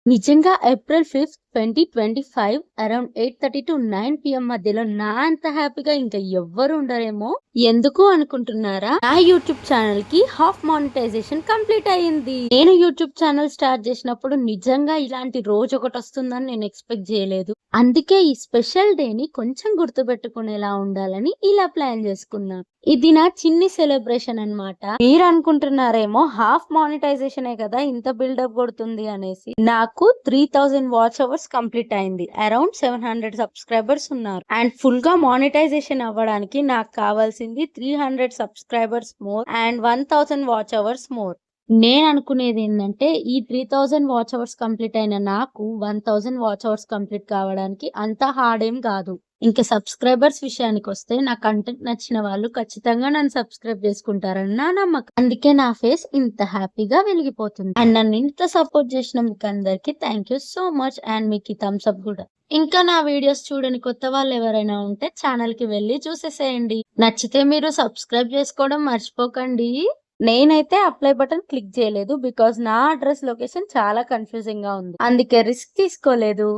నిజంగా April 5th, 2025 around 8:30 to 9 PM మధ్యలో నా అంత హ్యాపీగా ఇంకా ఎవ్వరు ఉండరేమో. ఎందుకు అనుకుంటున్నారా? నా యూట్యూబ్ ఛానల్ కి హాఫ్ మానిటైజేషన్ కంప్లీట్ అయ్యింది. నేను యూట్యూబ్ ఛానల్ స్టార్ట్ చేసినప్పుడు నిజంగా ఇలాంటి రోజు ఒకటి వస్తుందని నేను ఎక్స్పెక్ట్ చేయలేదు. అందుకే ఈ స్పెషల్ డే ని కొంచెం గుర్తుపెట్టుకునేలా ఉండాలని ఇలా ప్లాన్ చేసుకున్నాను. ఇది నా చిన్ని సెలబ్రేషన్ అన్నమాట. మీరు అనుకుంటున్నారేమో హాఫ్ మానిటైజేషనే కదా ఇంత బిల్డప్ కొడుతుంది అనేసి. నాకు 3000 వాచ్ అవర్స్ కంప్లీట్ అయింది. అరౌండ్ 700 సబ్స్క్రైబర్స్ ఉన్నారు. అండ్ ఫుల్ గా మానిటైజేషన్ అవ్వడానికి నాకు కావాల్సింది 300 subscribers more and 1000 watch hours more. నేను అనుకునేది ఏంటంటే ఈ 3000 వాచ్ అవర్స్ కంప్లీట్ అయిన నాకు 1000 వాచ్ అవర్స్ కంప్లీట్ కావడానికి అంత హార్డ్ ఏం కాదు. ఇంకా సబ్స్క్రైబర్స్ విషయానికి వస్తే నా కంటెంట్ నచ్చిన వాళ్ళు ఖచ్చితంగా నన్ను సబ్స్క్రైబ్ చేసుకుంటారని నా నమ్మకం. అందుకే నా ఫేస్ ఇంత హ్యాపీగా వెలిగిపోతుంది. అండ్ నన్ను ఇంత సపోర్ట్ చేసిన మీకు అందరికి thank you so much. And మీకు థమ్స్ అప్ కూడా. ఇంకా నా వీడియోస్ చూడని కొత్త వాళ్ళు ఎవరైనా ఉంటే ఛానల్ కి వెళ్ళి చూసేసేయండి. నచ్చితే మీరు సబ్స్క్రైబ్ చేసుకోవడం మర్చిపోకండి. నేనైతే అప్లై బటన్ క్లిక్ చేయలేదు బికాస్ నా అడ్రస్ లొకేషన్ చాలా కన్ఫ్యూజింగ్ గా ఉంది. అందుకే రిస్క్ తీసుకోలేదు.